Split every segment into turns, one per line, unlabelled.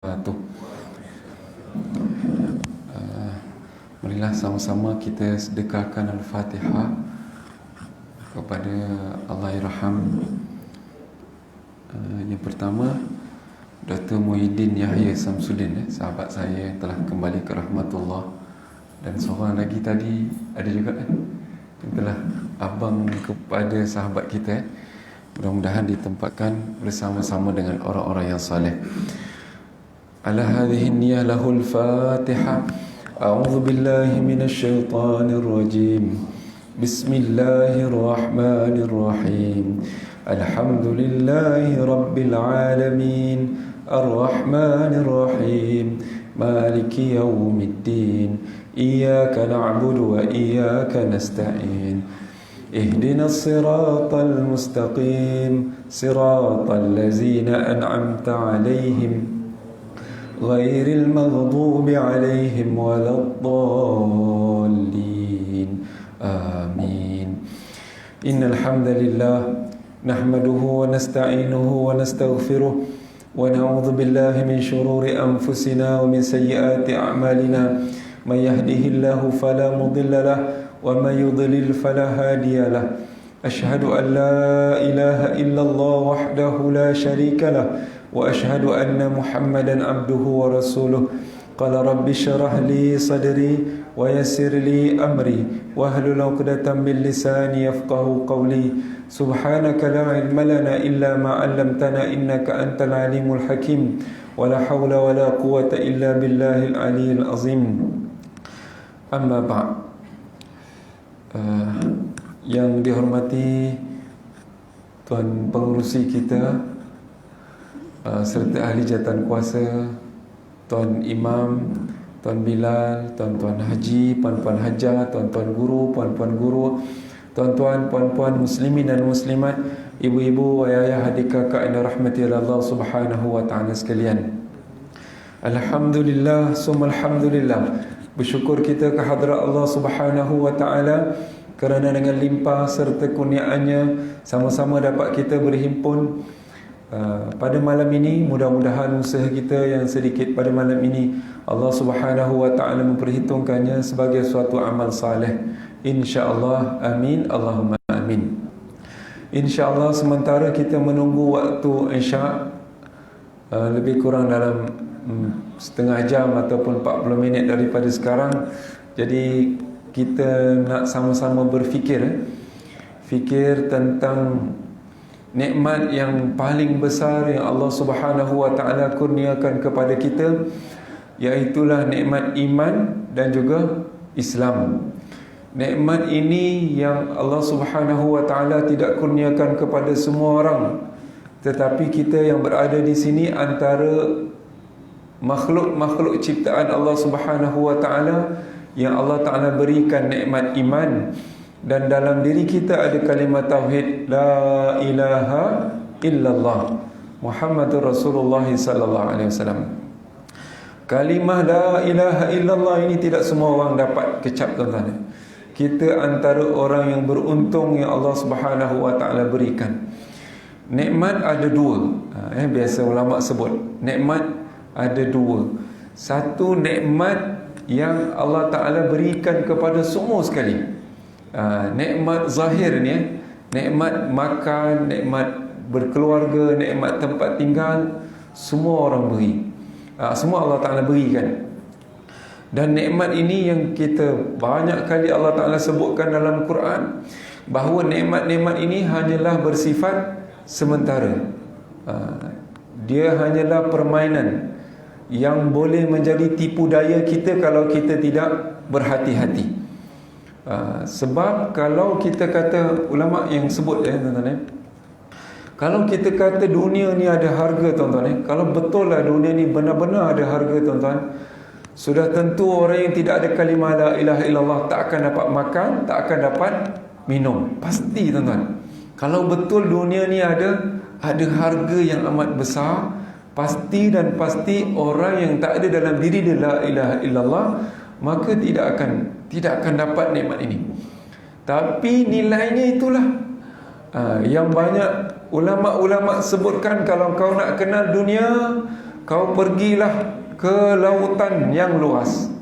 Wabarakatuh. Marilah sama-sama kita sedekahkan Al-Fatihah kepada Allahyarham. Yang pertama, Dr. Muhyiddin Yahya Samsudin, sahabat saya yang telah kembali ke rahmatullah. Dan seorang lagi tadi ada juga yang telah abang kepada sahabat kita. Mudah-mudahan ditempatkan bersama-sama dengan orang-orang yang saleh. على هذه النية له الفاتحة. أعوذ بالله من الشيطان الرجيم. بسم الله الرحمن الرحيم. الحمد لله رب العالمين الرحمن الرحيم مالك يوم الدين إياك نعبد وإياك نستعين اهدنا الصراط المستقيم صراط الذين أنعمت عليهم غير المغضوب عليهم ولا الضالين آمين. إن الحمد لله نحمده ونستعينه ونستغفره ونعوذ بالله من شرور أنفسنا ومن سيئات أعمالنا. من يهده الله فلا مضل له ومن يضلل فلا هادي له. أشهد أن لا إله إلا الله وحده لا شريك له وأشهد أن محمدا عبده ورسوله. قال رب اشرح لي صدري ويسر لي أمري واحلل عقدة من لساني يفقهوا قولي. سبحانك لا علم لنا إلا ما علمتنا إنك أنت العليم الحكيم ولا حول ولا قوة إلا بالله العلي العظيم. أما بعد. Yang dihormati Tuan Pengerusi kita, serta ahli jawatan kuasa, Tuan Imam, Tuan Bilal, Tuan-Tuan Haji, Puan-Puan Hajah, Tuan-Tuan Guru, Puan-Puan Guru, Tuan-Tuan, Puan-Puan Muslimin dan Muslimat, Ibu-ibu, ayah, adik kakak yang dirahmati Allah Subhanahu wa ta'ala sekalian. Alhamdulillah, summa alhamdulillah. Bersyukur kita kehadrat Allah Subhanahu wa ta'ala kerana dengan limpah serta kurniaannya sama-sama dapat kita berhimpun pada malam ini. Mudah-mudahan usaha kita yang sedikit pada malam ini Allah Subhanahu wa ta'ala memperhitungkannya sebagai suatu amal saleh, insya-Allah. Amin, Allahumma amin. Insya-Allah sementara kita menunggu waktu Isyak, lebih kurang dalam setengah jam ataupun 40 minit daripada sekarang. Jadi kita nak sama-sama berfikir fikir tentang nikmat yang paling besar yang Allah Subhanahu wa ta'ala kurniakan kepada kita, iaitulah nikmat iman dan juga Islam. Nikmat ini yang Allah Subhanahu wa ta'ala tidak kurniakan kepada semua orang, tetapi kita yang berada di sini antara makhluk-makhluk ciptaan Allah Subhanahu wa ta'ala yang Allah Ta'ala berikan nikmat iman, dan dalam diri kita ada kalimat tauhid la ilaha illallah Muhammadur Rasulullah sallallahu alaihi wasallam. Kalimah la ilaha illallah ini tidak semua orang dapat kecap, tuan-tuan. Kita antara orang yang beruntung yang Allah Subhanahu wa ta'ala berikan. Nikmat ada dua. Biasa ulama sebut nikmat ada dua. Satu, nikmat yang Allah Ta'ala berikan kepada semua sekali. Nikmat zahir ni, nikmat makan, nikmat berkeluarga, nikmat tempat tinggal, semua orang beri. Semua Allah Ta'ala berikan. Dan nikmat ini yang kita banyak kali Allah Ta'ala sebutkan dalam Quran, bahawa nikmat-nikmat ini hanyalah bersifat sementara. Dia hanyalah permainan yang boleh menjadi tipu daya kita kalau kita tidak berhati-hati. Sebab kalau kita kata, ulama yang sebut tuan-tuan, kalau kita kata dunia ni ada harga, tuan-tuan, kalau betul lah dunia ni benar-benar ada harga, tuan-tuan, sudah tentu orang yang tidak ada kalimah la ilaha illallah tak akan dapat makan, tak akan dapat minum. Pasti, tuan-tuan. Kalau betul dunia ni ada harga yang amat besar, pasti dan pasti orang yang tak ada dalam diri dia la ilaha illallah, maka tidak akan dapat nikmat ini. Tapi nilainya itulah yang banyak ulama-ulama sebutkan. Kalau kau nak kenal dunia, kau pergilah ke lautan yang luas,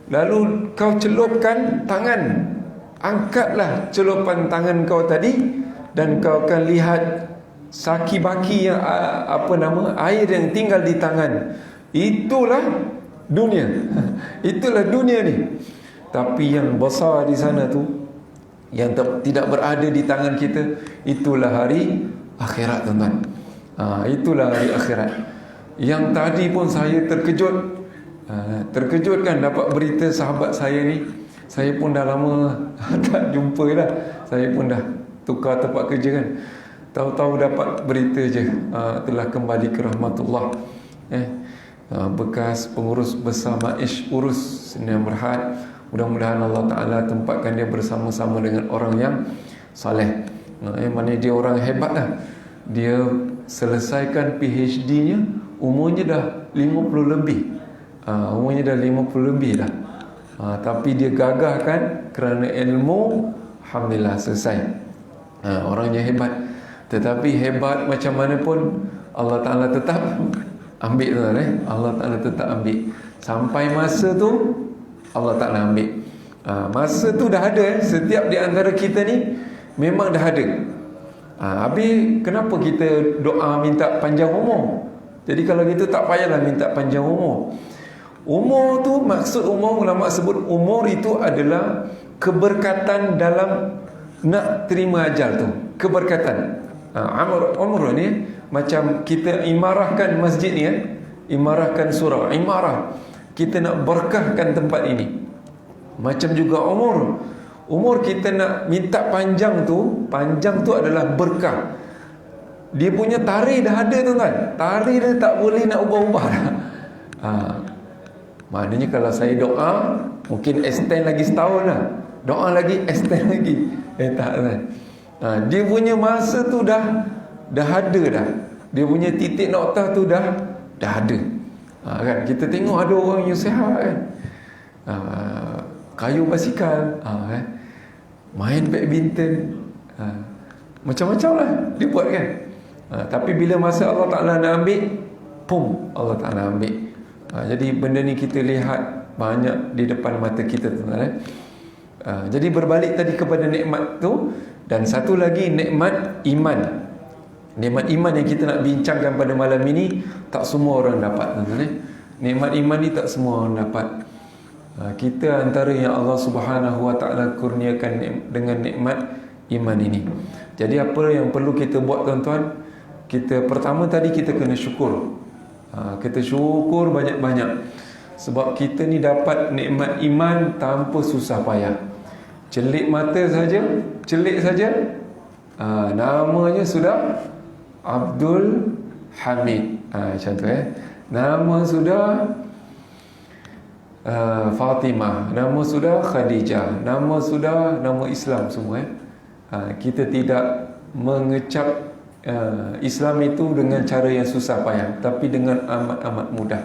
lalu kau celupkan tangan, angkatlah celupan tangan kau tadi, dan kau akan lihat saki-baki yang air yang tinggal di tangan. Itulah dunia. Itulah dunia ni. Tapi yang besar di sana tu, yang tidak berada di tangan kita, itulah hari akhirat, tuan-tuan. Itulah hari akhirat. Yang tadi pun saya terkejut. Terkejut kan dapat berita sahabat saya ni. Saya pun dah lama tak jumpa dah. Saya pun dah tukar tempat kerja kan. Tahu-tahu dapat berita je, telah kembali ke rahmatullah. Bekas pengurus besar Maish Urus Sdn Bhd. Mudah-mudahan Allah Ta'ala tempatkan dia bersama-sama dengan orang yang saleh. Mana dia orang hebat dah. Dia selesaikan PhD-nya, umurnya dah 50 lebih. Umurnya dah 50 lebih dah. Tapi dia gagahkan kerana ilmu, alhamdulillah selesai. Orangnya hebat. Tetapi hebat macam mana pun, Allah Ta'ala tetap ambil, tuan-tuan. Allah Ta'ala tetap ambil. Sampai masa tu Allah Ta'ala ambil. Masa tu dah ada. Setiap di antara kita ni memang dah ada. Habis kenapa kita doa minta panjang umur? Jadi kalau gitu tak payahlah minta panjang umur. Umur tu, maksud umur, ulama sebut umur itu adalah keberkatan dalam nak terima ajal tu. Keberkatan. Umur ni macam kita imarahkan masjid ni, imarahkan surau, imarah. Kita nak berkahkan tempat ini. Macam juga umur. Umur kita nak minta panjang tu adalah berkah. Dia punya tarikh dah ada, tuan-tuan. Tarikh dia tak boleh nak ubah-ubah dah. Maknanya kalau saya doa, mungkin extend lagi setahun lah. Doa lagi, extend lagi. Tak, tuan. Dia punya masa tu dah ada dah. Dia punya titik noktah tu dah ada. Kan kita tengok ada orang yang sihat kan, kayuh basikal, main badminton, macam-macam lah dia buat kan. Tapi bila masa Allah Ta'ala nak ambil, pum, Allah Ta'ala ambil. Jadi benda ni kita lihat banyak di depan mata kita, tuan-tuan. Jadi berbalik tadi kepada nikmat tu. Dan satu lagi, nikmat iman. Nikmat iman yang kita nak bincangkan pada malam ini, tak semua orang dapat, tuan-tuan. Nikmat iman ni tak semua orang dapat. Kita antara yang Allah Subhanahu Wa Ta'ala kurniakan dengan nikmat iman ini. Jadi apa yang perlu kita buat, tuan-tuan? Pertama tadi kita kena syukur. Kita syukur banyak-banyak. Sebab kita ni dapat nikmat iman tanpa susah payah. Celik mata saja, celik saja, namanya sudah Abdul Hamid. Macam tu Nama sudah Fatimah, nama sudah Khadijah, nama Islam semua. Kita tidak mengecap Islam itu dengan cara yang susah payah, tapi dengan amat-amat mudah.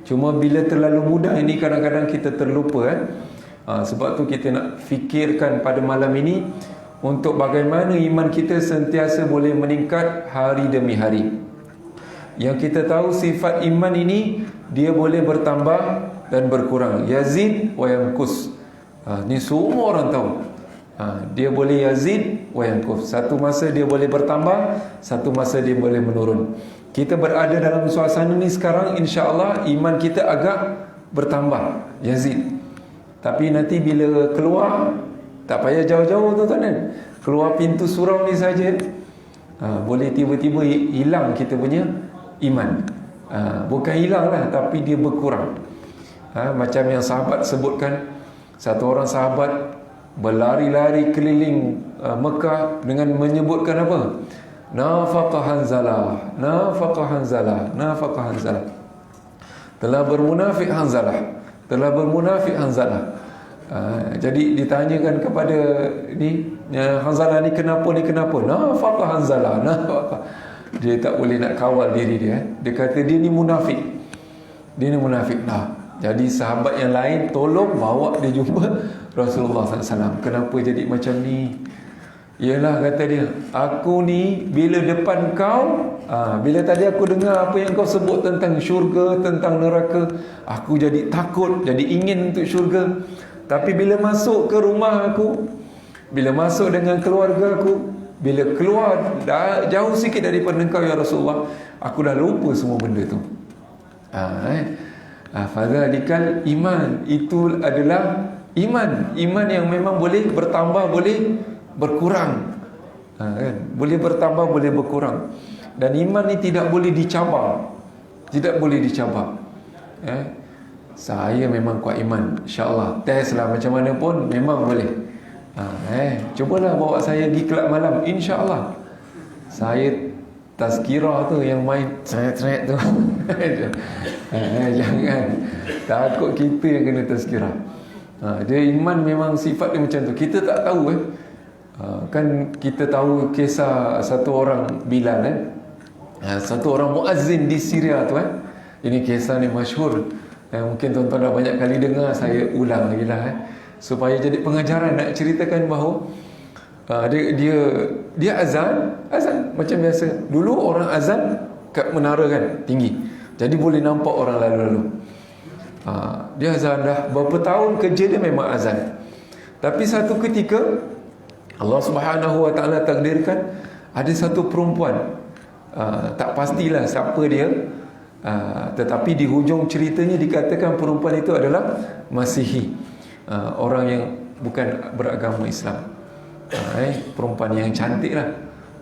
Cuma bila terlalu mudah ini kadang-kadang kita terlupa. Sebab tu kita nak fikirkan pada malam ini untuk bagaimana iman kita sentiasa boleh meningkat hari demi hari. Yang kita tahu sifat iman ini, dia boleh bertambah dan berkurang. Yazid wa yanqus. Ni semua orang tahu. Dia boleh yazid wa yanqus. Satu masa dia boleh bertambah, satu masa dia boleh menurun. Kita berada dalam suasana ni sekarang, insya-Allah iman kita agak bertambah, yazid. Tapi nanti bila keluar, tak payah jauh-jauh, tuan-tuan. Keluar pintu surau ni saja, boleh tiba-tiba hilang kita punya iman. Bukan hilang lah, tapi dia berkurang. Macam yang sahabat sebutkan, satu orang sahabat berlari-lari keliling Mekah dengan menyebutkan apa? Nafaqah Hanzalah, nafaqah Hanzalah, nafaqah Hanzalah. Telah bermunafik Hanzalah, telah bermunafik Hanzalah. Jadi ditanyakan kepada ni, Hanzalah ni kenapa ni, kenapa? Nafaqah Hanzalah, nafaqah. Dia tak boleh nak kawal diri dia. Dia kata dia ni munafik. Dia ni munafik. Jadi sahabat yang lain tolong bawa dia jumpa Rasulullah SAW. Kenapa jadi macam ni? Ialah kata dia, aku ni bila depan kau, bila tadi aku dengar apa yang kau sebut tentang syurga, tentang neraka, aku jadi takut, jadi ingin untuk syurga. Tapi bila masuk ke rumah aku, bila masuk dengan keluarga aku, bila keluar jauh sikit daripada engkau ya Rasulullah, aku dah lupa semua benda tu. Fadzalikal iman, itu adalah iman yang memang boleh bertambah, boleh berkurang, kan? Boleh bertambah, boleh berkurang. Dan iman ni tidak boleh dicabar, tidak boleh dicabar. Saya memang kuat iman, insyaAllah. Test lah macam mana pun, memang boleh. Cubalah bawa saya di kelab malam, insyaAllah. Saya tazkirah tu yang main trek tu. Jangan, takut kita yang kena tazkirah. Dia iman memang sifat dia macam tu. Kita tak tahu kan kita tahu kisah satu orang Bilal, satu orang muazzin di Syria tu. Ini kisah ni masyhur, mungkin tuan-tuan dah banyak kali dengar, saya ulang lagi lah, supaya jadi pengajaran. Nak ceritakan bahawa dia azan macam biasa. Dulu orang azan kat menara kan tinggi, jadi boleh nampak orang lalu-lalu. Dia azan dah berapa tahun kerja dia memang azan. Tapi satu ketika Allah Subhanahu Wa Taala takdirkan ada satu perempuan, tak pastilah siapa dia, tetapi di hujung ceritanya dikatakan perempuan itu adalah Masihi, orang yang bukan beragama Islam. Perempuan yang cantik lah.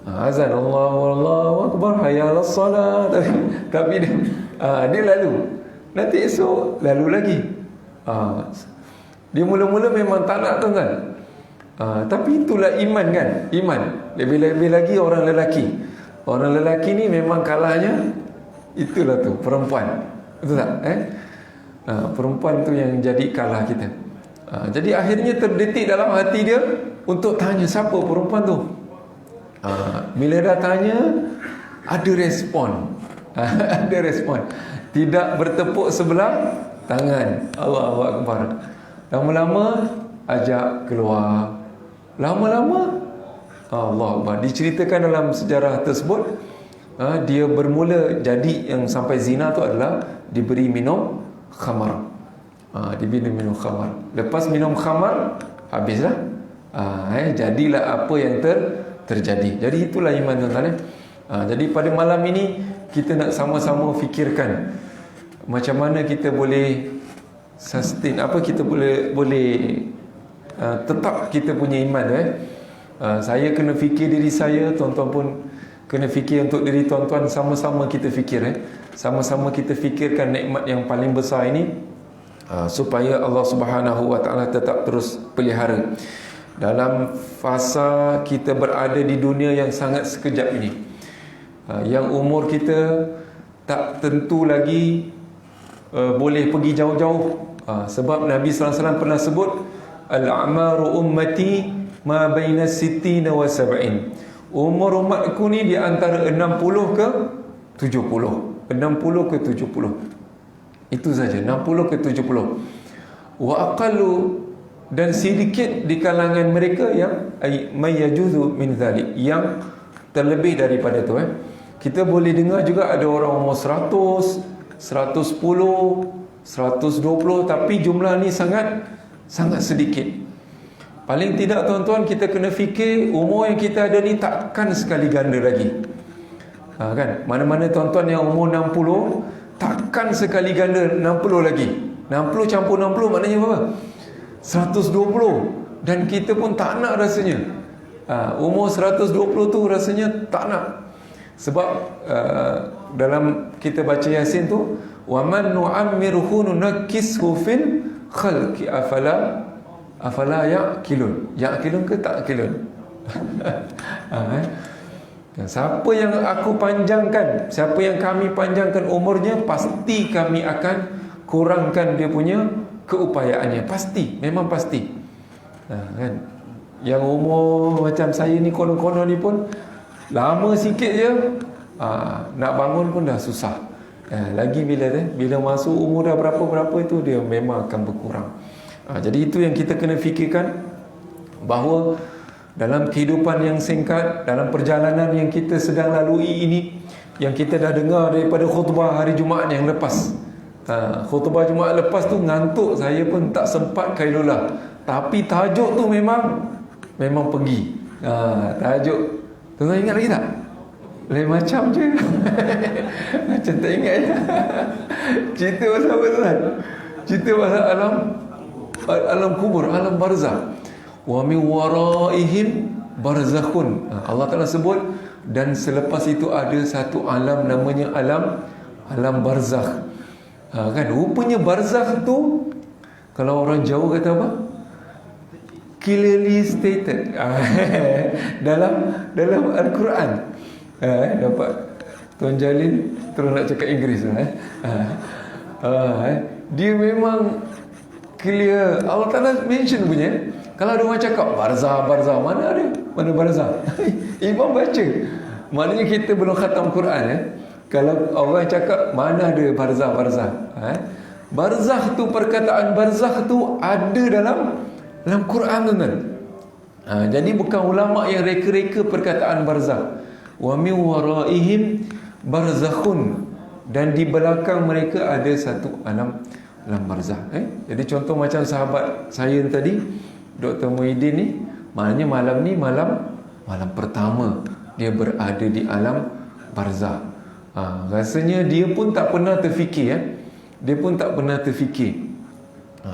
Azan Allahu Akbar, hayya 'alas salat. Tapi dia lalu, nanti esok lalu lagi. Dia mula-mula memang tak nak tu kan. Tapi itulah iman kan. Iman. Lebih-lebih lagi orang lelaki. Orang lelaki ni memang kalahnya itulah tu, perempuan. Betul tak? Perempuan tu yang jadi kalah kita. Jadi akhirnya terdetik dalam hati dia untuk tanya siapa perempuan tu. Bila dah tanya, ada respon. Ada respon. Tidak bertepuk sebelah tangan. Allahu Akbar. Lama-lama ajak keluar. Lama-lama Allah Akbar. Diceritakan dalam sejarah tersebut, dia bermula jadi yang sampai zina tu adalah diberi minum khamar. Diberi minum khamar. Lepas minum khamar, habislah. Jadilah apa yang terjadi. Jadi itulah iman, tuan-tuan. Jadi pada malam ini kita nak sama-sama fikirkan macam mana kita boleh sustain, apa kita boleh tetap kita punya iman. Saya kena fikir diri saya, tuan-tuan pun kena fikir untuk diri tuan-tuan. Sama-sama kita fikir, sama-sama kita fikirkan nikmat yang paling besar ini, supaya Allah Subhanahu Wa Taala tetap terus pelihara dalam fasa kita berada di dunia yang sangat sekejap ini, yang umur kita tak tentu lagi boleh pergi jauh-jauh. Sebab Nabi SAW pernah sebut, al-a'maru ummati ma baina sittina wa sab'in. Umur umatku ni di antara 60 ke 70. 60 ke 70. Itu saja, 60 ke 70. Wa aqallu, dan sedikit di kalangan mereka yang may yajuzu min dhalik, yang terlebih daripada tu. Kita boleh dengar juga ada orang umur 100, 110, 120, tapi jumlah ni sangat sedikit. Paling tidak, tuan-tuan, kita kena fikir umur yang kita ada ni takkan sekali ganda lagi. Kan? Mana-mana tuan-tuan yang umur 60, takkan sekali ganda 60 lagi. 60 campur 60 maknanya berapa? 120. Dan kita pun tak nak rasanya. Umur 120 tu rasanya tak nak. Sebab dalam kita baca Yasin tu, wa man nu'ammiruhu nunakkishu fil khalqi afala ya'qilun. Ya'qilun ke ta'qilun? Siapa yang aku panjangkan, siapa yang kami panjangkan umurnya, pasti kami akan kurangkan dia punya keupayaannya. Pasti, memang pasti. Kan? Yang umur macam saya ni, konon-konon ni pun lama sikit je, nak bangun pun dah susah. Lagi bila masuk umur dah berapa-berapa, itu dia memang akan berkurang. Jadi itu yang kita kena fikirkan, bahawa dalam kehidupan yang singkat, dalam perjalanan yang kita sedang lalui ini, yang kita dah dengar daripada khutbah hari Jumaat yang lepas. Khutbah Jumaat lepas tu ngantuk, saya pun tak sempat kailulah. Tapi tajuk tu memang pergi. Tajuk tuan-tuan ingat lagi tak? Lain macam je. Macam tak ingat je. Cerita pasal apa tuan? Cerita pasal alam kubur, alam barzah. Wa min waraihim barzakhun. Allah Taala sebut, dan selepas itu ada satu alam namanya alam barzakh. Kan rupanya barzakh tu, kalau orang Jawa kata apa? Clearly stated dalam Al-Quran. Dapat Tuan Jalil terus nak cakap Inggeris dia memang clear. Allah Ta'ala mention punya, kalau ada orang cakap barzah, mana ada? Mana barzah? Imam baca. Maknanya kita belum khatam Quran Kalau orang cakap mana ada barzah. Barzah tu, perkataan barzah tu ada dalam Quran tuan. Jadi bukan ulama yang reka-reka perkataan barzah. Wa min waraihim barzakhun, dan di belakang mereka ada satu alam barzah. Jadi contoh macam sahabat saya tadi, Dr. Muhyiddin ni, maknanya malam ni malam pertama dia berada di alam barzah. Rasanya dia pun tak pernah terfikir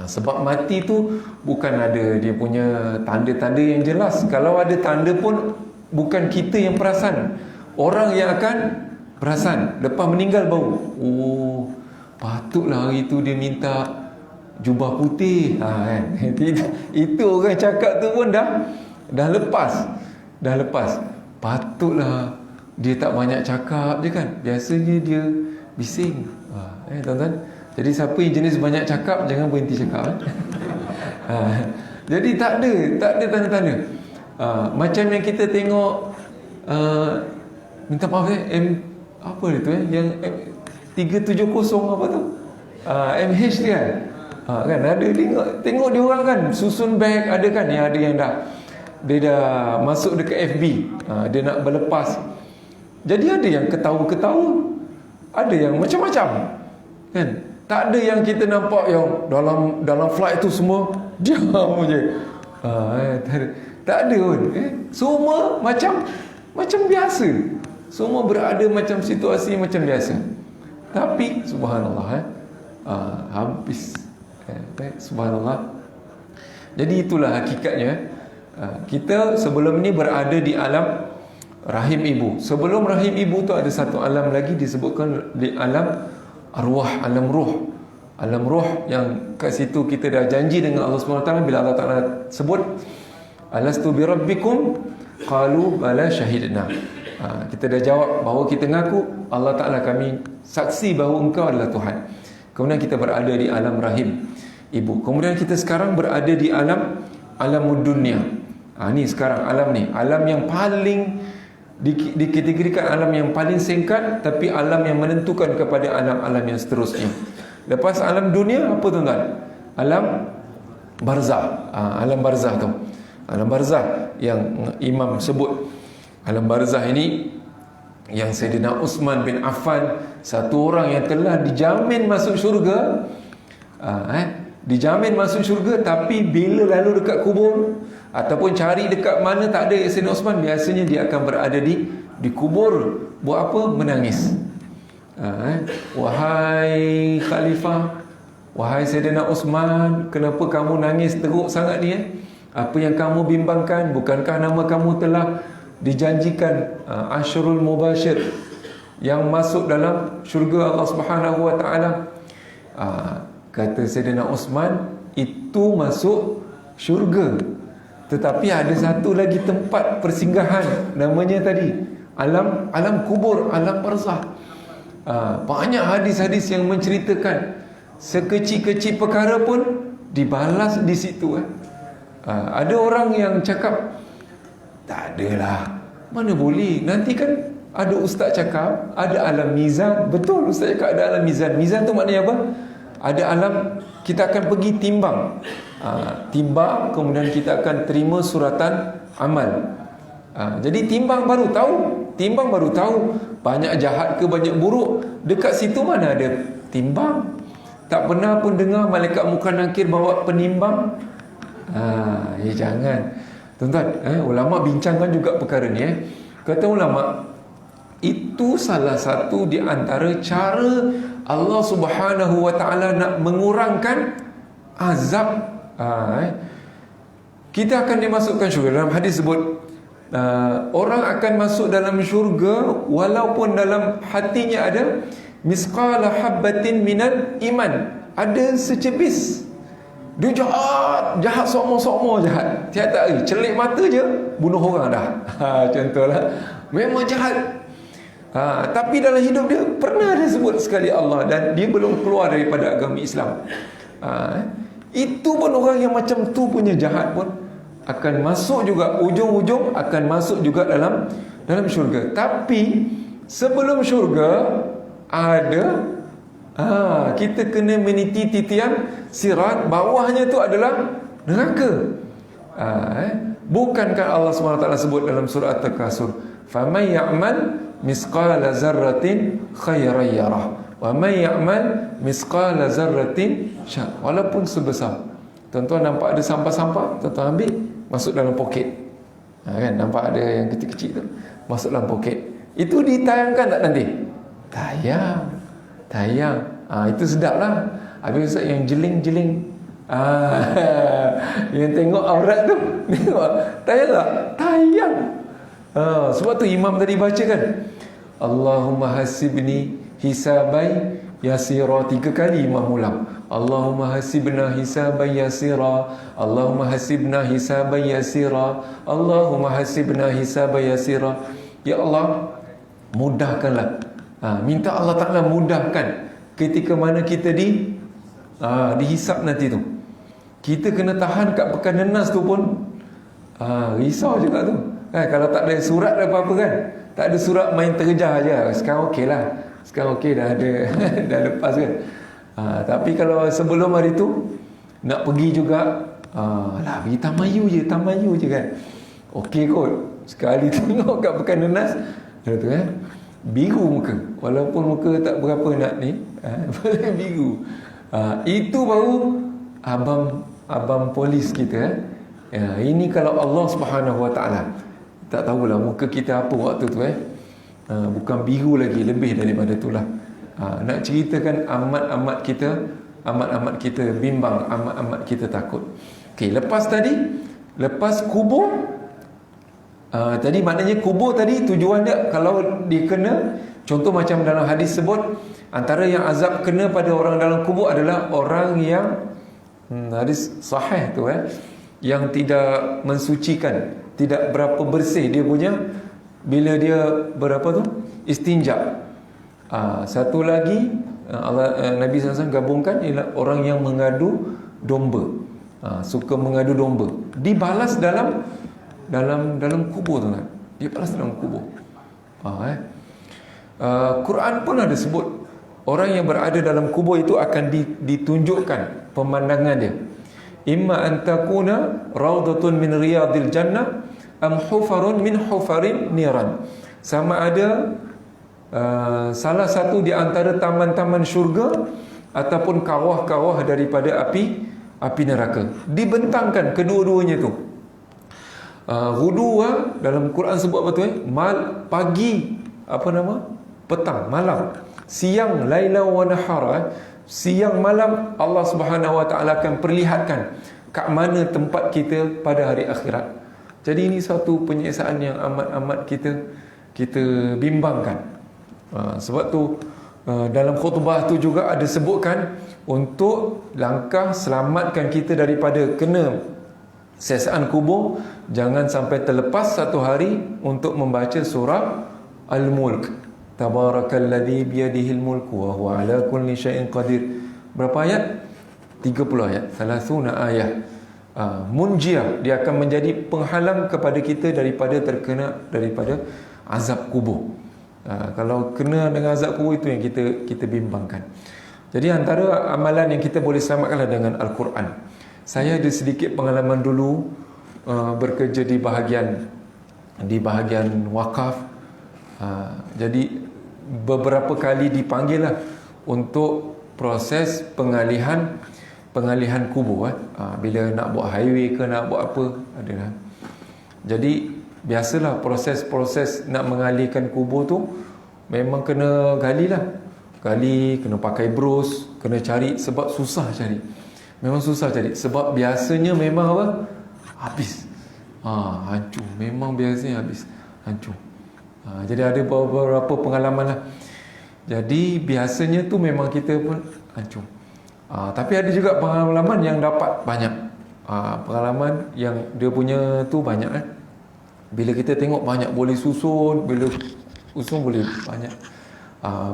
sebab mati tu bukan ada dia punya tanda-tanda yang jelas. Kalau ada tanda pun bukan kita yang perasan, orang yang akan perasan. Lepas meninggal baru, patutlah hari tu dia minta jubah putih. Itu orang cakap tu pun dah lepas. Patutlah dia tak banyak cakap je kan. Biasanya dia bising. Tuan-tuan, jadi siapa yang jenis banyak cakap, jangan berhenti cakap. Jadi tak ada tanda-tanda. Macam yang kita tengok, minta maaf apa itu yang 370 apa tu, MH dia kan ada, tengok dia orang kan susun beg, ada kan yang ada yang dia dah masuk dekat FB, dia nak berlepas. Jadi ada yang ketawa-ketawa, ada yang macam-macam kan. Tak ada yang kita nampak yang dalam flight tu semua diam je. Tak ada pun. Semua macam biasa. Semua berada macam situasi macam biasa. Tapi subhanallah habis. Subhanallah. Jadi itulah hakikatnya. Kita sebelum ni berada di alam rahim ibu. Sebelum rahim ibu tu ada satu alam lagi disebutkan di alam arwah, alam ruh. Alam ruh yang kat situ kita dah janji dengan Allah SWT bila Allah Ta'ala sebut alastu bi rabbikum qalu bala syahidna. Kita dah jawab bahawa kita ngaku, Allah Ta'ala kami saksi bahawa engkau adalah Tuhan. Kemudian kita berada di alam rahim ibu. Kemudian kita sekarang berada di alam dunia. Ni sekarang alam yang paling dikategorikan alam yang paling singkat, tapi alam yang menentukan kepada alam-alam yang seterusnya. Lepas alam dunia apa tuan-tuan? Alam barzah. Alam barzah tu, alam barzah yang imam sebut. Alam barzah ini yang Sayyidina Uthman bin Affan, satu orang yang telah dijamin masuk syurga, dijamin masuk syurga, tapi bila lalu dekat kubur ataupun cari dekat mana tak ada Sayyidina Uthman, biasanya dia akan berada di kubur. Buat apa? Menangis. Wahai Khalifah, wahai Sayyidina Uthman, kenapa kamu nangis teruk sangat ni? Apa yang kamu bimbangkan? Bukankah nama kamu telah dijanjikan Asyrul Mubashir yang masuk dalam syurga Allah Subhanahu wa taala? Kata Sayyidina Uthman, itu masuk syurga, tetapi ada satu lagi tempat persinggahan, namanya tadi alam kubur, alam barzah. Banyak hadis-hadis yang menceritakan sekecil-kecil perkara pun dibalas di situ. Ada orang yang cakap, tak adalah, mana boleh, nanti kan ada ustaz cakap ada alam mizan. Betul, ustaz cakap ada alam mizan. Mizan tu maknanya apa? Ada alam kita akan pergi timbang. Timbang, kemudian kita akan terima suratan amal. Jadi timbang baru tahu banyak jahat ke banyak buruk. Dekat situ mana ada timbang. Tak pernah pun dengar malaikat munkar nakir bawa penimbang. Jangan. Tuan-tuan, ulama bincangkan juga perkara ni. Kata ulama, itu salah satu di antara cara Allah Subhanahu wa taala nak mengurangkan azab. Kita akan dimasukkan syurga. Dalam hadis sebut, orang akan masuk dalam syurga walaupun dalam hatinya ada misqala habbatin minal iman. Ada secebis. Dia jahat somo-somo jahat. Tiada hari celik mata je bunuh orang dah. Contohlah. Memang jahat. Tapi dalam hidup dia pernah dia sebut sekali Allah dan dia belum keluar daripada agama Islam. Itu pun orang yang macam tu punya jahat pun akan masuk juga, ujung-ujung akan masuk juga dalam syurga. Tapi sebelum syurga ada kita kena meniti titian sirat, bawahnya tu adalah neraka. Bukankah Allah SWT sebut dalam surah At-Takasur, faman ya'mal misqala zarratin khairan yarah wa man ya'mal misqala zarratin syarran. Walaupun sebesar, tuan-tuan nampak ada sampah-sampah, tuan-tuan ambil masuk dalam poket. Kan nampak ada yang kecil-kecil tu masuk dalam poket. Itu ditayangkan tak nanti? Tayang. Itu sedap lah. Habis Ustaz yang jeling-jeling, yang tengok aurat tu, tengok tayang tak? Tayang. Sebab tu imam tadi baca kan, Allahumma hasibni hisabai yasira, 3 kali imam ulang. Allahumma hasibna hisaban yasira, Allahumma hasibna hisaban yasira, Allahumma hasibna hisaban yasira. Ya Allah, mudahkanlah. Minta Allah Ta'ala mudahkan ketika mana kita dihisap nanti tu. Kita kena tahan kat pekan nenas tu pun risau juga tu. Kalau tak ada surat apa-apa kan, tak ada surat, main terjah je. Sekarang okey lah, sekarang okey dah ada dah lepas kan. Tapi kalau sebelum hari tu nak pergi juga, pergi Tamayu je kan, okey kot. Sekali tengok kat pekan nenas tu biru muka, walaupun muka tak berapa nak ni, boleh biru. Itu baru abang polis kita. Ini kalau Allah Subhanahu wa taala, tak tahulah muka kita apa waktu tu. Bukan biru lagi, lebih daripada itulah. Nak ceritakan amat-amat kita bimbang, amat-amat kita takut. Okey, lepas kubur. Tadi maknanya kubur tadi tujuan dia, kalau dikena, contoh macam dalam hadis sebut, antara yang azab kena pada orang dalam kubur adalah orang yang hadis sahih tu yang tidak mensucikan, tidak berapa bersih dia punya bila dia berapa tu istinja. Satu lagi Nabi SAW gabungkan ialah orang yang mengadu domba, suka mengadu domba, dibalas dalam kubur tu kan. Dia balas dalam kubur. Quran pun ada sebut orang yang berada dalam kubur itu akan ditunjukkan pemandangan dia. Imma an takuna raudatun min riyadil jannah am hufarun min hufarin niran. Sama ada salah satu di antara taman-taman syurga ataupun kawah-kawah daripada api neraka. Dibentangkan kedua-duanya tu. Ghudwa dalam Quran sebut apa tu? Pagi, petang, malam, siang, laila wa nahara. Siang malam Allah Subhanahu wa taala akan perlihatkan kat mana tempat kita pada hari akhirat. Jadi ini satu penyiksaan yang amat-amat kita bimbangkan. Sebab tu dalam khutbah tu juga ada sebutkan untuk langkah selamatkan kita daripada kena siksaan kubur, jangan sampai terlepas satu hari untuk membaca surah Al-Mulk. Tabarakalladzi biyadihil mulku wa huwa ala kulli syai'in qadir. Berapa ayat? 30 ayat, 30 ayat. Munjiah, dia akan menjadi penghalang kepada kita daripada azab kubur. Kalau kena dengan azab kubur, itu yang kita bimbangkan. Jadi antara amalan yang kita boleh selamatkanlah dengan Al-Quran. Saya ada sedikit pengalaman dulu bekerja di bahagian wakaf. Jadi beberapa kali dipanggil lah untuk proses pengalihan kubur. Bila nak buat highway ke nak buat apa, adalah. Jadi biasalah proses nak mengalihkan kubur tu memang kena gali, kena pakai bros, kena cari, sebab susah cari. Memang susah cari sebab biasanya memang apa? Habis. Hancur. Memang biasanya habis. Hancur. Jadi ada beberapa pengalaman lah. Jadi biasanya tu memang kita pun hancur. Tapi ada juga pengalaman yang dapat banyak. Pengalaman yang dia punya tu banyak Bila kita tengok banyak boleh susun, bila usun boleh banyak.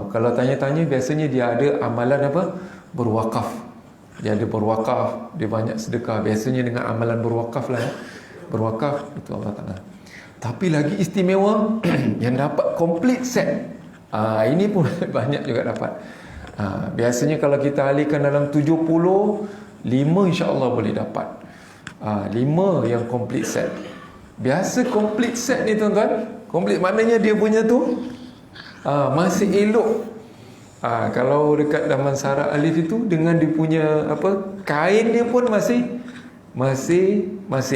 Kalau tanya-tanya biasanya dia ada amalan apa? Berwakaf. Dia ada berwakaf, dia banyak sedekah. Biasanya dengan amalan berwakaf lah. Berwakaf itu Allah Ta'ala. Tapi lagi istimewa yang dapat complete set. Ini pun banyak juga dapat. Biasanya kalau kita alihkan dalam 70, 5 insya-Allah boleh dapat. 5 yang complete set. Biasa complete set ni tuan-tuan, complete maknanya dia punya tu masih elok. Kalau dekat Damansara Alif itu dengan dia punya apa, kain dia pun masih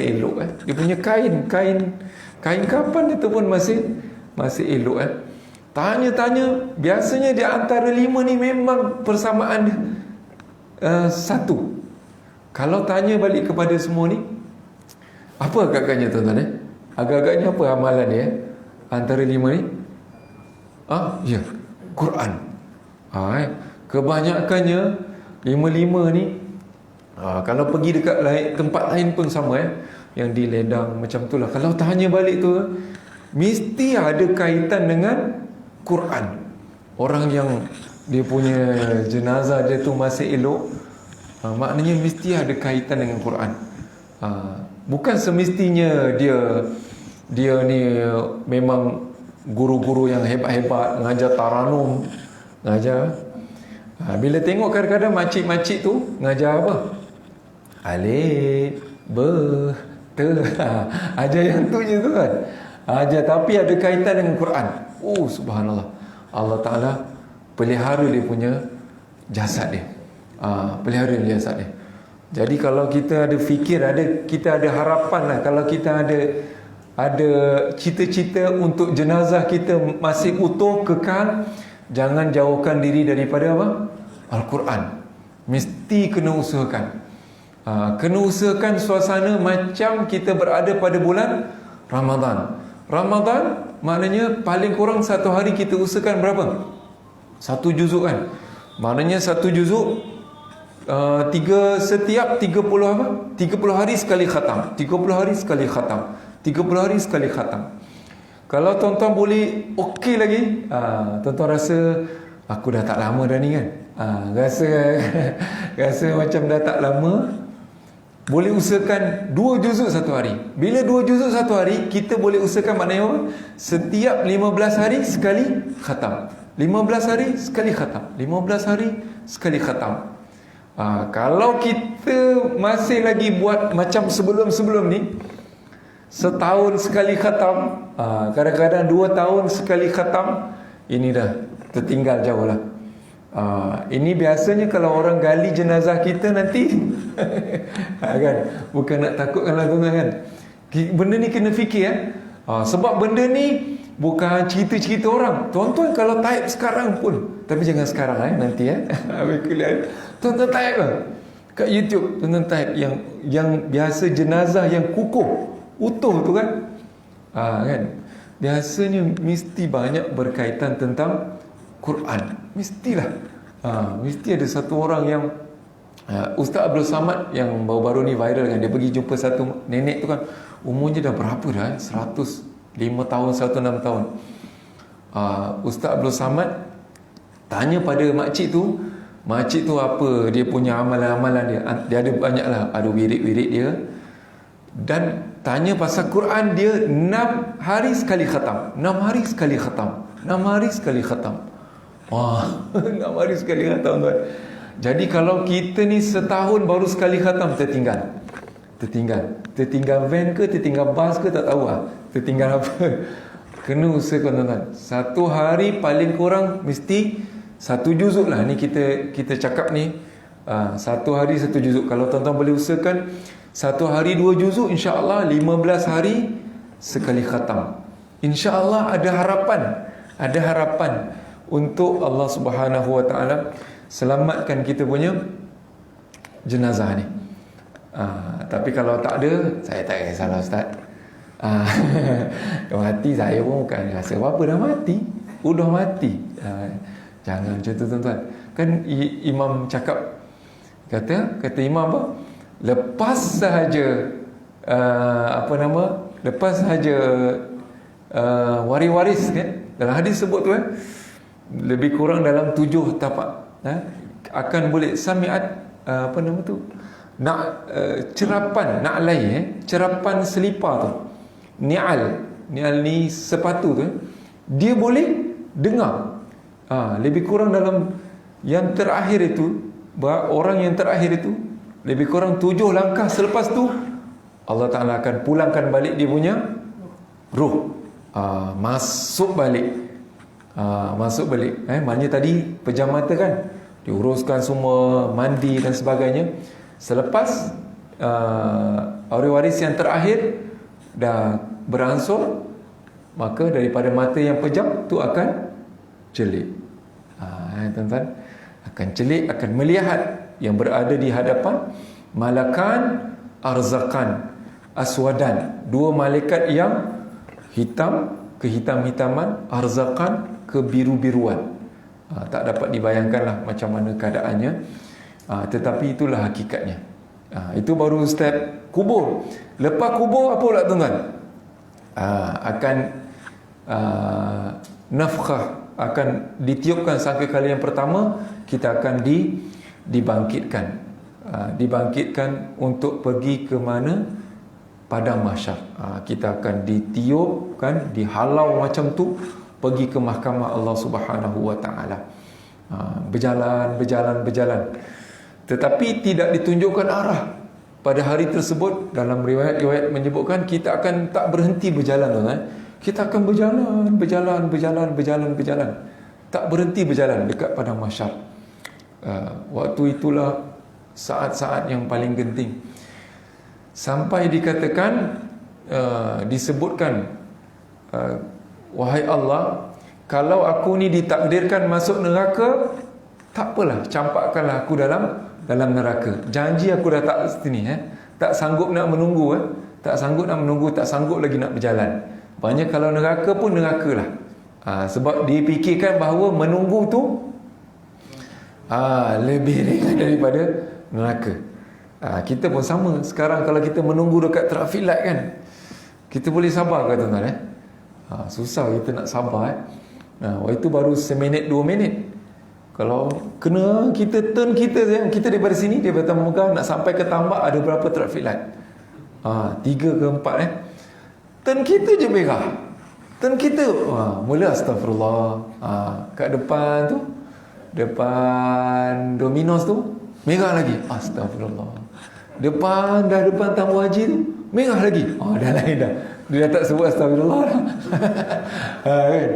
elok Dia punya kain kapan itu pun masih elok Tanya-tanya, biasanya di antara 5 ni memang persamaan satu. Kalau tanya balik kepada semua ni, apa agak-agaknya tuan-tuan Agak-agaknya apa amalan dia antara 5 ni? Ya, Quran. Kebanyakannya 5 ni kalau pergi dekat tempat lain pun sama yang di ledang macam tu lah. Kalau tanya balik tu mesti ada kaitan dengan Quran. Orang yang dia punya jenazah dia tu masih elok, maknanya mesti ada kaitan dengan Quran. Bukan semestinya dia ni memang guru-guru yang hebat-hebat ngajar taranum, bila tengok kadang-kadang makcik-makcik tu ngajar apa? Alif, be, te. Ajar yang tu je tu kan. Ajar, tapi ada kaitan dengan Quran. Subhanallah. Allah Ta'ala pelihara dia punya jasad dia. Pelihara dia jasad dia. Jadi kalau kita ada fikir, kita ada harapan lah. Kalau kita ada cita-cita untuk jenazah kita masih utuh, kekal, jangan jauhkan diri daripada apa? Al-Quran. Mesti kena usahakan. Kena usahakan suasana macam kita berada pada bulan Ramadan. Ramadan maknanya paling kurang satu hari kita usahakan berapa? 1 juzuk kan. Maknanya 1 juzuk setiap 30 apa? 30 hari sekali khatam. 30 hari sekali khatam. 30 hari sekali khatam. Kalau tuan-tuan boleh okey lagi, tuan-tuan rasa aku dah tak lama dah ni kan. Rasa macam dah tak lama, boleh usahakan 2 juzuk satu hari. Bila 2 juzuk satu hari, kita boleh usahakan maknanya apa? Setiap 15 hari sekali khatam. 15 hari sekali khatam. 15 hari sekali khatam. Kalau kita masih lagi buat macam sebelum-sebelum ni, setahun sekali khatam, kadang-kadang 2 tahun sekali khatam, ini dah tertinggal jauh lah. Ini biasanya kalau orang gali jenazah kita nanti kan, bukan nak takutkanlah tuan-tuan kan. Benda ni kena fikir sebab benda ni bukan cerita-cerita orang. Tuan-tuan kalau type sekarang pun, tapi jangan sekarang nanti tuan-tuan type kat YouTube, tuan-tuan type yang biasa jenazah yang kukuh utuh tu kan, kan biasanya mesti banyak berkaitan tentang Quran. Mestilah. Mesti ada satu orang yang Ustaz Abdul Samad yang baru-baru ni viral kan. Dia pergi jumpa satu nenek tu kan, umurnya dah berapa dah 105 tahun, 106 tahun. Ustaz Abdul Samad tanya pada makcik tu apa dia punya amalan-amalan dia. Dia ada banyak lah, ada wirid-wirid dia. Dan tanya pasal Quran, dia 6 hari sekali khatam. 6 hari sekali khatam. 6 hari sekali khatam. 6 hari sekali khatam tuan. Jadi kalau kita ni setahun baru sekali khatam, tertinggal van ke, tertinggal bas ke, tak tahu lah tertinggal apa. Kena usahakan tuan-tuan, satu hari paling kurang mesti satu juzuk lah. Ni kita cakap ni, satu hari satu juzuk. Kalau tuan-tuan boleh usahakan satu hari 2 juzuk, insya-Allah 15 hari sekali khatam. InsyaAllah ada harapan untuk Allah Subhanahu Wa Taala selamatkan kita punya jenazah ni. Tapi kalau tak ada, saya tak kisahlah Ustaz. Mati saya pun bukan rasa apa-apa, dah mati. Jangan macam tu tuan-tuan. Kan imam cakap, kata imam apa? Lepas sahaja waris-waris kan, dalam hadis sebut tu lebih kurang dalam 7 tapak akan boleh samiat cerapan selipar tu, ni'al ni sepatu tu, dia boleh dengar lebih kurang dalam yang terakhir itu, orang yang terakhir itu lebih kurang 7 langkah selepas tu Allah Ta'ala akan pulangkan balik dia punya ruh, masuk balik. Maknanya tadi pejam mata kan, diuruskan semua, mandi dan sebagainya. Selepas ahli waris yang terakhir dah beransur, maka daripada mata yang pejam tu akan celik. Tuan-tuan, akan celik, akan melihat yang berada di hadapan malakan arzakan aswadan, 2 malaikat yang hitam, kehitam-hitaman, arzakan, kebiru-biruan. Tak dapat dibayangkanlah macam mana keadaannya, tetapi itulah hakikatnya. Itu baru step kubur. Lepas kubur apa pula tuan-tuan? Akan nafkhah, akan ditiupkan sangkakala yang pertama, kita akan dibangkitkan untuk pergi ke mana? Padang mahsyar. Kita akan ditiupkan, dihalau macam tu, pergi ke mahkamah Allah Subhanahu Wa Taala. Berjalan. Tetapi tidak ditunjukkan arah pada hari tersebut. Dalam riwayat menyebutkan kita akan tak berhenti berjalan, kita akan berjalan, tak berhenti berjalan dekat padang mahsyar. Waktu itulah saat-saat yang paling genting, sampai dikatakan, disebutkan, wahai Allah, kalau aku ni ditakdirkan masuk neraka, tak apalah, campakkanlah aku dalam neraka. Janji aku dah tak sini, tak sanggup nak menunggu, tak sanggup lagi nak berjalan. Banyak kalau neraka pun nerakalah. Sebab dipikirkan bahawa menunggu tu lebih ringan daripada neraka. Kita pun sama. Sekarang kalau kita menunggu dekat traffic light kan, kita boleh sabar ke tuan-tuan? Susah kita nak sabar. Itu baru seminit 2 minit. Kalau kena kita turn kita daripada sini, daripada Taman Megah nak sampai ke Tambak, ada berapa traffic light? 3 ke 4 turn kita je merah. Turn kita mula astagfirullah. Kat depan tu, depan Domino's tu merah lagi, astagfirullah. Depan Tamu Haji tu merah lagi, dah lain dah. Dia dah tak sebut astagfirullah dah. Kan?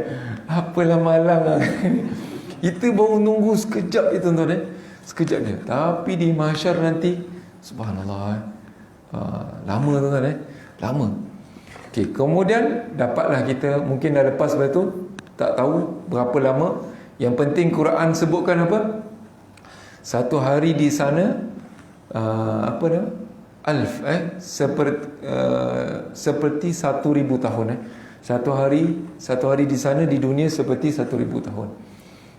Apalah malang lah. Itu baru nunggu sekejap je tuan-tuan, sekejap je. Tapi di mahsyar nanti, subhanallah, lama tuan-tuan, lama. Okay, kemudian dapatlah kita, mungkin dah lepas lepas tu, tak tahu berapa lama. Yang penting Quran sebutkan apa? Satu hari di sana, seperti 1000 tahun. Satu hari di sana di dunia seperti 1000 tahun.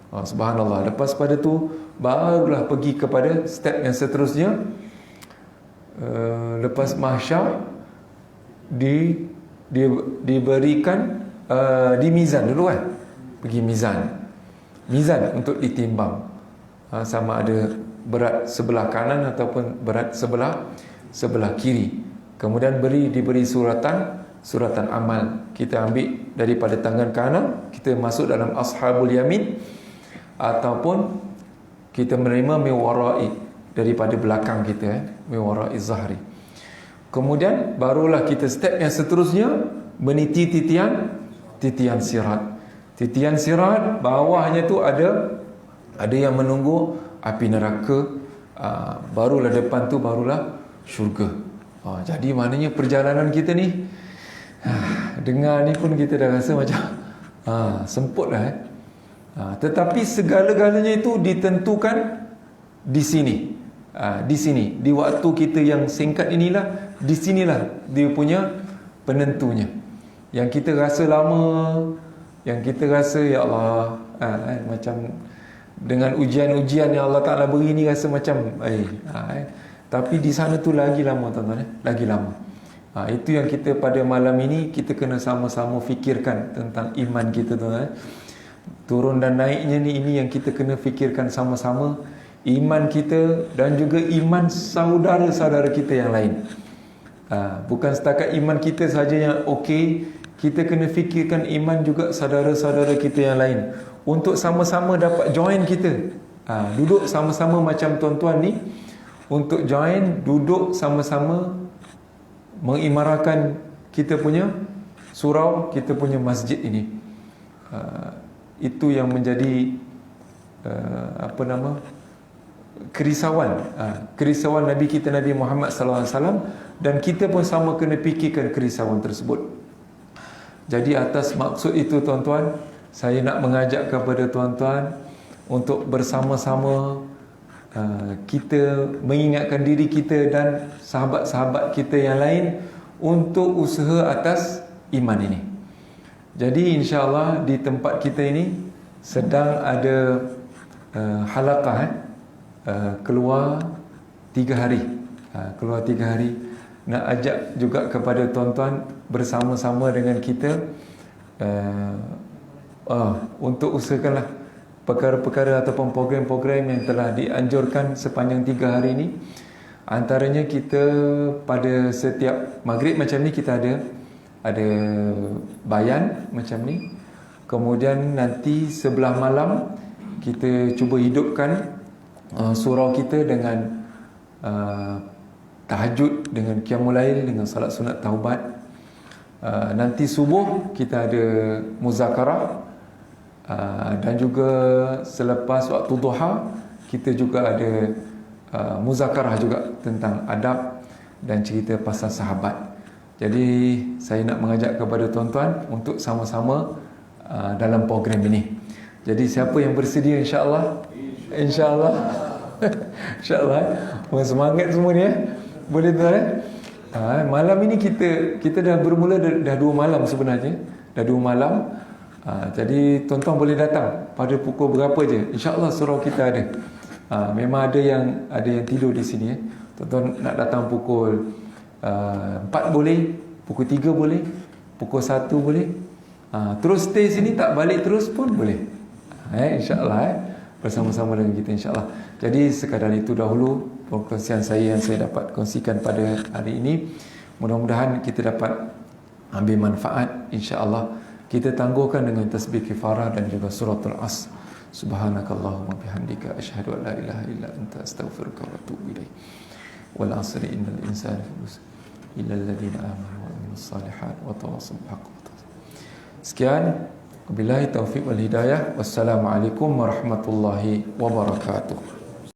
Subhanallah. Lepas pada tu barulah pergi kepada step yang seterusnya. Lepas mahsyar diberikan di mizan dulu kan. Pergi mizan untuk ditimbang, sama ada berat sebelah kanan ataupun berat sebelah kiri. Kemudian diberi suratan amal. Kita ambil daripada tangan kanan, kita masuk dalam ashabul yamin, ataupun Kita menerima min wara'i, daripada belakang kita, min wara'i zahri. Kemudian barulah kita step yang seterusnya, meniti titian sirat. Titian sirat bawahnya tu ada yang menunggu api neraka. Barulah depan tu barulah syurga. Jadi maknanya perjalanan kita ni, dengar ni pun kita dah rasa macam semput lah. Tetapi segala-galanya itu ditentukan di sini. Di sini, di waktu kita yang singkat inilah, di sinilah dia punya penentunya. Yang kita rasa lama, yang kita rasa ya Allah, macam dengan ujian-ujian yang Allah Ta'ala beri ni rasa macam tapi di sana tu lagi lama tuan-tuan, lagi lama. Itu yang kita pada malam ini kita kena sama-sama fikirkan tentang iman kita tuan-tuan. Turun dan naiknya ni, ini yang kita kena fikirkan sama-sama, iman kita dan juga iman saudara-saudara kita yang lain. Bukan setakat iman kita saja yang okey, kita kena fikirkan iman juga saudara-saudara kita yang lain, untuk sama-sama dapat join kita. Duduk sama-sama macam tuan-tuan ni, untuk join, duduk sama-sama mengimarahkan kita punya surau, kita punya masjid ini. Itu yang menjadi kerisauan Nabi kita, Nabi Muhammad SAW, dan kita pun sama kena fikirkan kerisauan tersebut. Jadi atas maksud itu tuan-tuan, saya nak mengajak kepada tuan-tuan untuk bersama-sama kita mengingatkan diri kita dan sahabat-sahabat kita yang lain untuk usaha atas iman ini. Jadi insya-Allah di tempat kita ini sedang ada halaqah keluar 3 hari. Keluar 3 hari. Nak ajak juga kepada tuan-tuan bersama-sama dengan kita untuk usahakanlah perkara-perkara ataupun program-program yang telah dianjurkan sepanjang 3 hari ini. Antaranya kita pada setiap maghrib macam ni kita ada bayan macam ni. Kemudian nanti sebelah malam kita cuba hidupkan surau kita dengan tahajud, dengan qiyamul lail, dengan salat sunat taubat. Nanti subuh kita ada muzakarah, dan juga selepas waktu duha kita juga ada muzakarah juga tentang adab dan cerita pasal sahabat. Jadi saya nak mengajak kepada tuan-tuan untuk sama-sama dalam program ini. Jadi siapa yang bersedia insya-Allah insya-Allah semangat semua ni boleh tuan. Malam ini kita dah bermula dah 2 malam sebenarnya. Dah 2 malam. Jadi tuan-tuan boleh datang pada pukul berapa je. InsyaAllah surau kita ada. Memang ada yang tidur di sini. Tuan-tuan nak datang pukul 4 boleh, pukul 3 boleh, pukul 1 boleh. Terus stay sini tak balik terus pun boleh. InsyaAllah bersama-sama dengan kita insyaAllah. Jadi sekadar itu dahulu perkongsian saya yang saya dapat kongsikan pada hari ini. Mudah-mudahan kita dapat ambil manfaat insyaAllah. Kita tangguhkan dengan tasbih kifarah dan juga suratul As. Subhanakallahumma bihamdika asyhadu an la ilaha illa anta astaghfiruka wa atubu ilaik. Wal 'asri innal insana lafi khusr illa alladhina amanu wa amilus solihat wa tawassaw bil haqqi wa tawassaw. Sekian, wabillahi taufiq wal hidayah. Wassalamualaikum warahmatullahi wabarakatuh.